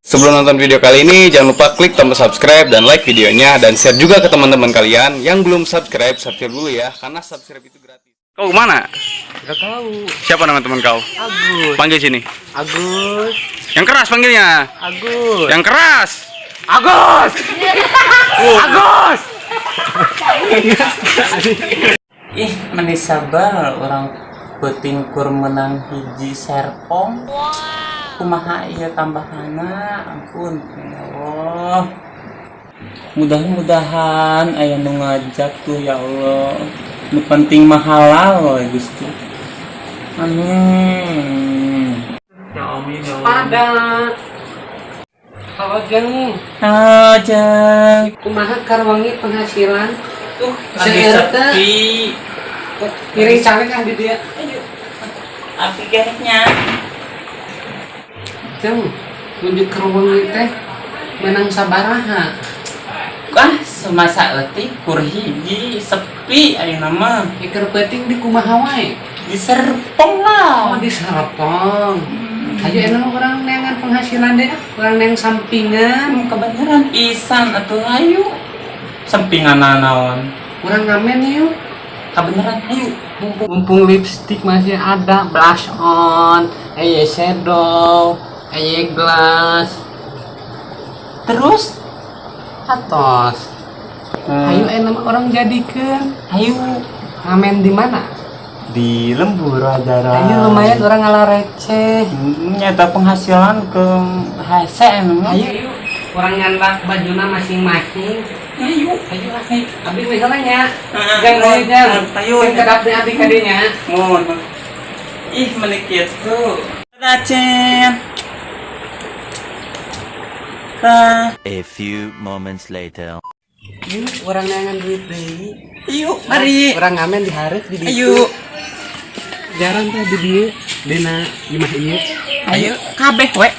Sebelum nonton video kali ini, jangan lupa klik tombol subscribe dan like videonya, dan share juga ke teman-teman kalian yang belum subscribe dulu ya, karena subscribe itu gratis. Kau kemana? Gak tahu. Siapa nama teman kau? Agus. Panggil sini. Agus. Yang keras panggilnya. Agus. Yang keras. Agus. Agus. Ih, manis sabar orang penting kur menang hiji serpong. Kumaha ieu tambahana, ampun ya Allah. Mudah-mudahan aya nu ngajak tuh ya Allah. Nu penting mah halal we Gusti. Amin. Ya amin ya Allah. Pada. Hawajang. Hajang. Kumaha karwangi penghasilan? Lagi sepi. Piring caleg ah di dia. Api gereknya. Jang, nuju karwangi teh menang sabaraha. Wah, semasa eutik kur hiji sepi ayeuna mah. Iker penting di kumaha wae. Di Serpong lah. Oh, di Serpong. Ayo enak orang nengan penghasilan deh, orang neng sampingan. Kebenaran pisan atuh ayo. Sampingan naon? Orang ngamen yuk. Kebenaran ayo. Mumpung lipstick masih ada, blush on, eyeshadow, eyeglass. Terus Atos. Ayo enak orang jadikan. ayo Ngamen di mana? di Lembur aja. Ayo lumayan orang ngalah receh. Nyata penghasilan ke hese emang. Ayo orang nyandak bajuna masing-masing. Ayo. Ayo lah, abdi misalnya. Ah, Jang mohon. jang. Ayo. Sing kedapnya abdi kadinya. Mohon. Ih, menikit tuh. Racen. A few moments later. Ayo orang nengan duit deui. Ayo, mari. Orang ngamen di hareup di ditu. Ayo. Jarang teh di dieu dina imah ieu. Ayo, kabeh we.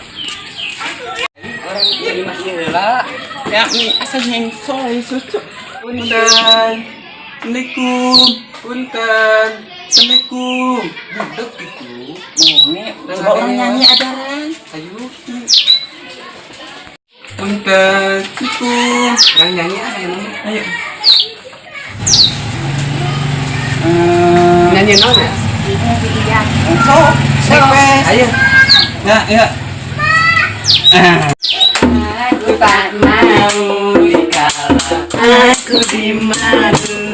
Orang di imah ieu heula. Ya, mi asa nyengsol susu. Punten. Assalamualaikum. Punten. Assalamualaikum. Duduk gitu. Coba orang nyanyi adaran. Ayo Punten. Assalamualaikum. orang nyanyi ayo. Ayo. Nyanyi naon ya? Ayo. Ya, ya. Aku tak mau dikala aku dimadu.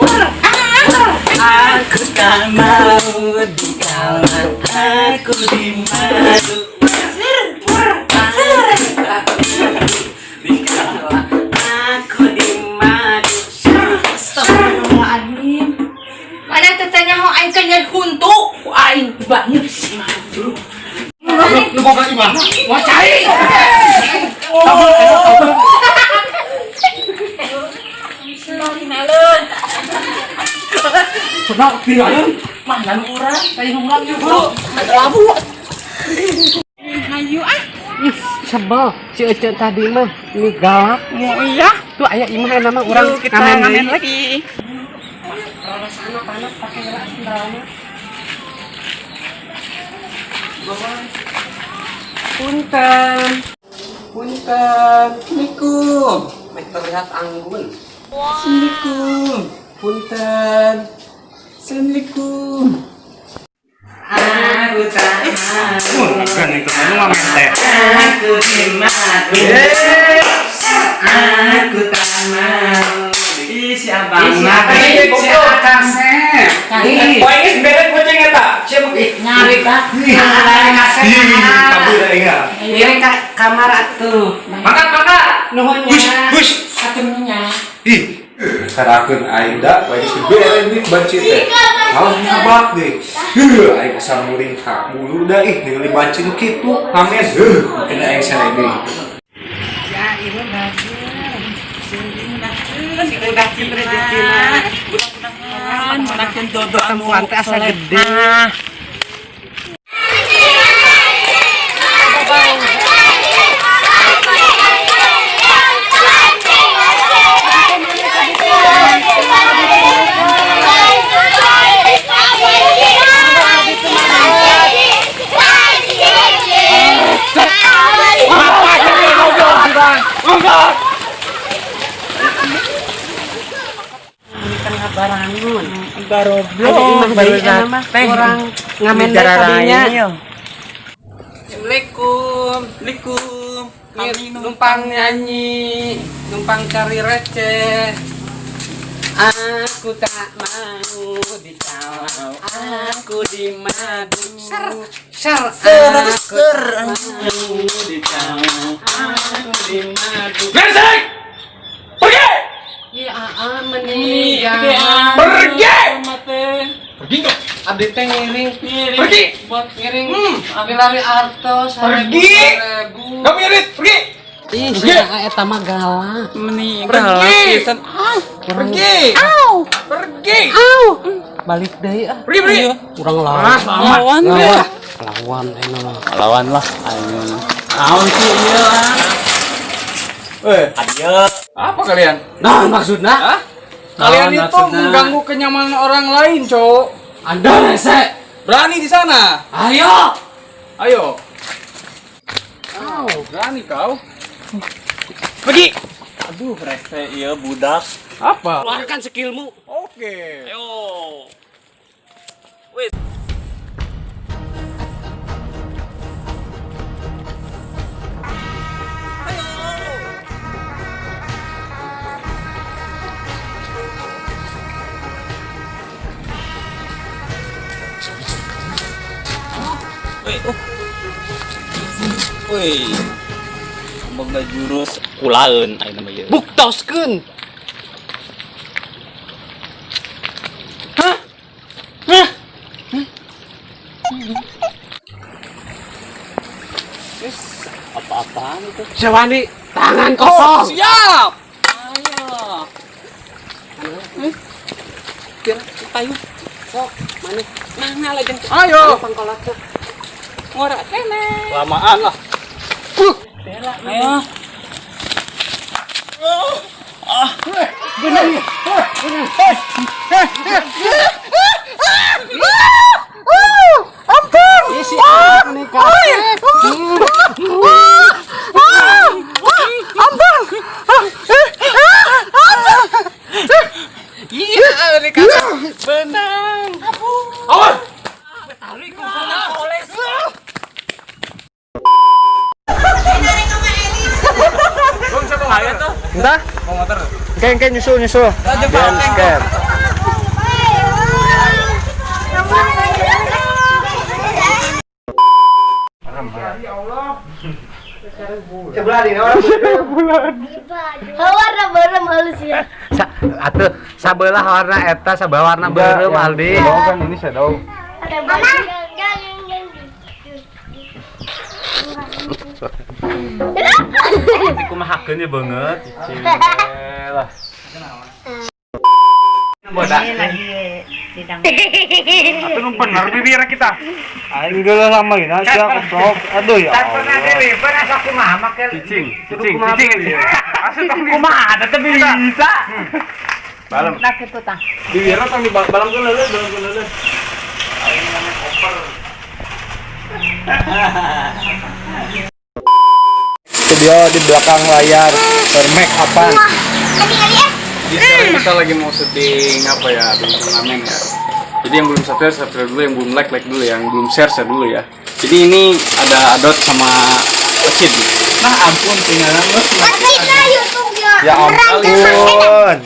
Aku tak mau dikala aku dimadu. Dikala aku dimadu. Astagfirullahaladzim. Mana tetenya ho aing kan nyari huntu. Aing banyak sih madu. Lu mau ke imah? Mau cai. Sudah pilihan. Mana urang? Kayak ngomong juga. Labu. Hayu ah. Sebel si Ece tadi mah ini galak. Mau iya. Tuh aya imah nama orang Kita ngamen lagi. Sana panas pakai gerak sendalnya. Punten. Punten. Assalamualaikum. Make terlihat anggun. Assalamualaikum. Punten. Assalamualaikum. Aku tak Kan itu mah mente. Aku dimadu. Aku tak mau. Ih, si abang Ini kok kasep. Poin geus bere goceng eta. Siapa Nyari kak. kabur ingat. Ini kamar atuh. Makan. Nuhunnya. Hush. Satunya. Ih, karakeun aing da, bae bere ini banci teh. Malah ngabak deh. Aing asa muring ka bulu da ih ningali banci kitu. Ngamen. Kena aing sare deui. Ya, ini bagus. udah rezekina. Mudah-mudahan makin dodo Perempuan teh asa gede. baroblog. Ayo imah baru deui eta mah teh. urang ngamen deui Bicara kadinya. lain, yo. Assalamualaikum. Assalamualaikum. Kami numpang nyanyi, numpang cari receh. Aku tak mau dikawal, aku dimadu. Ser, aku tak mau dikawal, aku dimadu. Mesek! Pergi! Ya meninggal. Pergi! Pergi enggak? Abdi teh ngiring, Pergi! buat ngiring. Lari artos. Pergi! Kamu nyerit, pergi! Ih, saya eta mah galak. Meninggal. Pergi! pisan. Pergi! Pergi! Balik deui ah. Pergi! Kurang lawan. Lawan ya. Lawan mah. Lawan lah. Ayo. Naon sih ieu lah. Ayo. Apa kalian? Nah, maksudnya? Hah? Kalian Naon itu maksudna? mengganggu kenyamanan orang lain, Cok. Anda rese. Berani di sana. Ayo. Ayo. Berani kau. Pergi. Aduh, rese ieu budak. Apa? Keluarkan skillmu. Oke. Ayo. Woi. Boga jurus kulaeun aya nama ieu. Buktoskeun. Apa-apaan itu? Syawani, tangan kosong. Siap. Ayo. Biar tayu. Sok, mana? Mana lagi Ayo. Pangkolatnya. ngorak kene. Lamaan lah. Ayo. Isi menikah. Iya, dikata benang. Awas. Ayo tuh. Entah. Mau motor. Keng nyusul. Jangan Scan. Warna bareng halus ya. Atuh sabelah warna eta sabelah warna beureum Aldi. Kan ini shadow. Ada mama. Kumahakeun ya banget. Lah. Itu benar bibir kita. Aing geus lama ini sia goblok. Aduh ya. Tak pernah diliver asa kumaha make cicing. Asup kumaha ada teh bisa. Balem. Nah gitu tah. Bibirna tong di balem leuleus. Aing mah koper. Video di belakang layar bermake apa? Sekarang kita lagi mau syuting apa ya, bikin turnamen ya. Jadi yang belum subscribe dulu, yang belum like dulu, yang belum share dulu ya. Jadi ini ada Adot sama Ocit. Nah ampun, tinggalan lu. Ya ampun.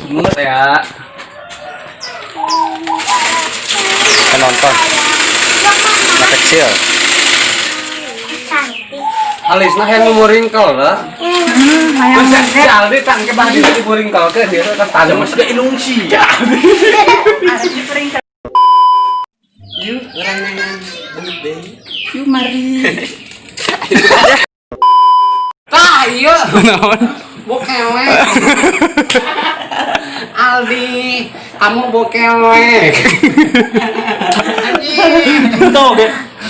Mulut ya. Penonton. Anak kecil. Alisna yang nguringkel lah. Masa si Aldi tang ke bahdi di nguringkel ke dia kan tajam masih inung sia. Yuk, orang nengan belut deui. Yuk mari. Tah, ieu. Bokewe. Aldi, kamu bokewe. Anjing. Tuh,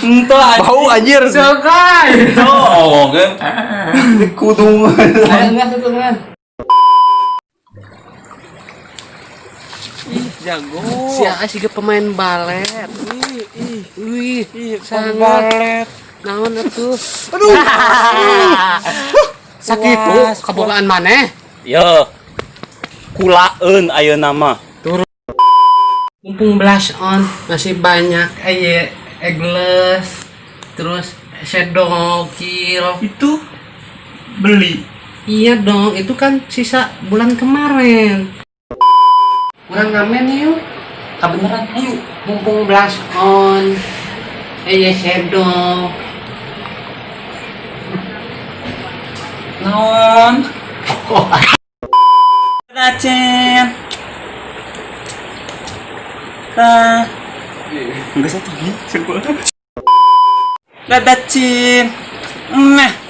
ento Bau anjir. Sokai. Oh, kan. Kudung. Enggak tutupan. Jago. Si Aas juga pemain balet. Wih, sangat Balet. naon atuh. Aduh. Sakit Puas, kabogaan maneh. Yo. kulaeun ayeuna mah. Mumpung blush on masih banyak eggless terus shadow kill Itu beli. iya dong itu kan sisa bulan kemarin kurang ngamen yuk Kabeneran ayo. mumpung blush on shadow Naon? Racen. Enggak satu lagi. Dadah Cin. Nah.